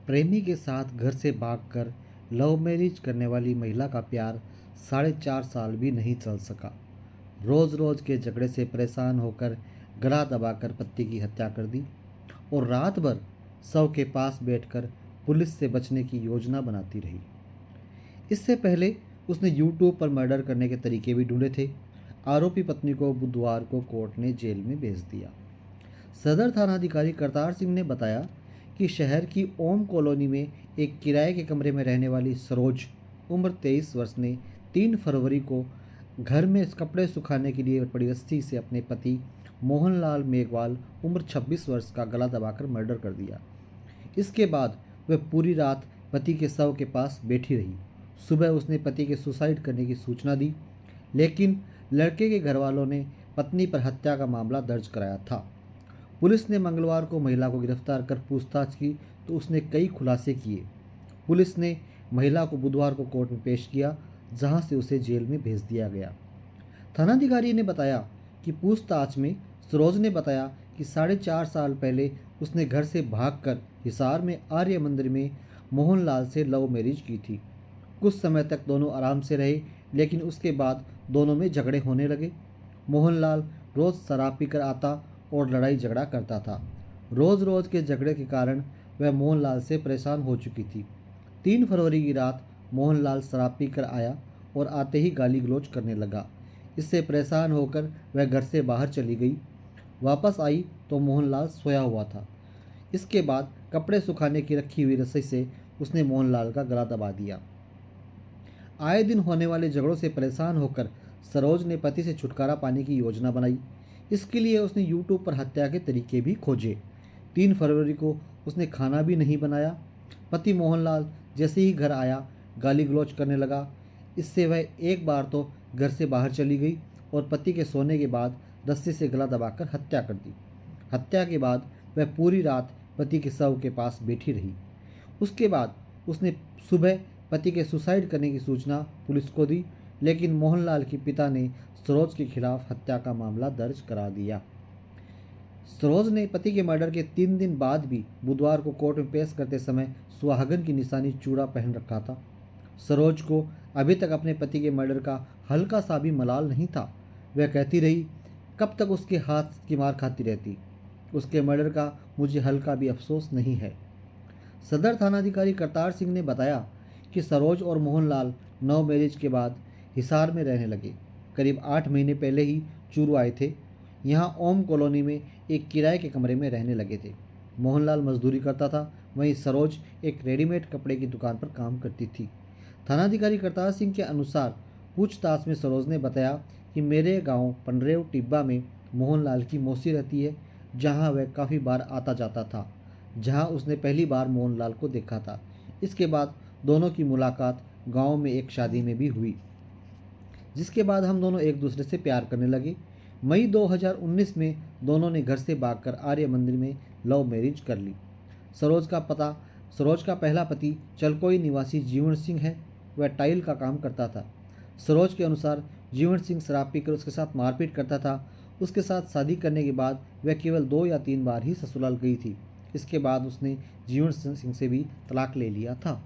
प्रेमी के साथ घर से भागकर लव मैरिज करने वाली महिला का प्यार 4.5 साल भी नहीं चल सका। रोज रोज के झगड़े से परेशान होकर गला दबाकर पति की हत्या कर दी और रात भर शव के पास बैठकर पुलिस से बचने की योजना बनाती रही। इससे पहले उसने यूट्यूब पर मर्डर करने के तरीके भी ढूंढे थे। आरोपी पत्नी को बुधवार को कोर्ट ने जेल में भेज दिया। सदर थानाधिकारी करतार सिंह ने बताया कि शहर की ओम कॉलोनी में एक किराए के कमरे में रहने वाली सरोज उम्र 23 वर्ष ने 3 फरवरी को घर में कपड़े सुखाने के लिए पड़ी रस्सी से अपने पति मोहनलाल मेघवाल उम्र 26 वर्ष का गला दबाकर मर्डर कर दिया। इसके बाद वह पूरी रात पति के शव के पास बैठी रही। सुबह उसने पति के सुसाइड करने की सूचना दी, लेकिन लड़के के घरवालों ने पत्नी पर हत्या का मामला दर्ज कराया था। पुलिस ने मंगलवार को महिला को गिरफ्तार कर पूछताछ की तो उसने कई खुलासे किए। पुलिस ने महिला को बुधवार को कोर्ट में पेश किया, जहां से उसे जेल में भेज दिया गया। थानाधिकारी ने बताया कि पूछताछ में सरोज ने बताया कि 4.5 साल पहले उसने घर से भागकर हिसार में आर्य मंदिर में मोहनलाल से लव मैरिज की थी। कुछ समय तक दोनों आराम से रहे, लेकिन उसके बाद दोनों में झगड़े होने लगे। मोहनलाल रोज शराब पीकर आता और लड़ाई झगड़ा करता था। रोज रोज के झगड़े के कारण वह मोहनलाल से परेशान हो चुकी थी। 3 फरवरी की रात मोहनलाल शराब पीकर आया और आते ही गाली गलौज करने लगा। इससे परेशान होकर वह घर से बाहर चली गई। वापस आई तो मोहनलाल सोया हुआ था। इसके बाद कपड़े सुखाने की रखी हुई रस्सी से उसने मोहनलाल का गला दबा दिया। आए दिन होने वाले झगड़ों से परेशान होकर सरोज ने पति से छुटकारा पाने की योजना बनाई। इसके लिए उसने यूट्यूब पर हत्या के तरीके भी खोजे। 3 फरवरी को उसने खाना भी नहीं बनाया। पति मोहनलाल जैसे ही घर आया गाली गलौज करने लगा। इससे वह एक बार तो घर से बाहर चली गई और पति के सोने के बाद रस्सी से गला दबाकर हत्या कर दी। हत्या के बाद वह पूरी रात पति के शव के पास बैठी रही। उसके बाद उसने सुबह पति के सुसाइड करने की सूचना पुलिस को दी, लेकिन मोहनलाल के पिता ने सरोज के खिलाफ हत्या का मामला दर्ज करा दिया। सरोज ने पति के मर्डर के 3 दिन बाद भी बुधवार को कोर्ट में पेश करते समय सुहागन की निशानी चूड़ा पहन रखा था। सरोज को अभी तक अपने पति के मर्डर का हल्का सा भी मलाल नहीं था। वह कहती रही, कब तक उसके हाथ की मार खाती रहती। उसके मर्डर का मुझे हल्का भी अफसोस नहीं है। सदर थानाधिकारी करतार सिंह ने बताया कि सरोज और मोहनलाल लव मैरिज के बाद हिसार में रहने लगे। करीब 8 महीने पहले ही चूरू आए थे। यहाँ ओम कॉलोनी में एक किराए के कमरे में रहने लगे थे। मोहनलाल मजदूरी करता था, वहीं सरोज एक रेडीमेड कपड़े की दुकान पर काम करती थी। थानाधिकारी करतार सिंह के अनुसार पूछताछ में सरोज ने बताया कि मेरे गांव पंडरेव टिब्बा में मोहनलाल की मौसी रहती है, जहां वह काफ़ी बार आता जाता था, जहां उसने पहली बार मोहनलाल को देखा था। इसके बाद दोनों की मुलाकात गांव में एक शादी में भी हुई, जिसके बाद हम दोनों एक दूसरे से प्यार करने लगे। मई 2019 में दोनों ने घर से भागकर आर्य मंदिर में लव मैरिज कर ली। सरोज का पहला पति चलकोई निवासी जीवन सिंह है। वह टाइल का काम करता था। सरोज के अनुसार जीवन सिंह शराब पीकर उसके साथ मारपीट करता था। उसके साथ शादी करने के बाद वह केवल 2 या 3 बार ही ससुराल गई थी। इसके बाद उसने जीवन सिंह से भी तलाक ले लिया था।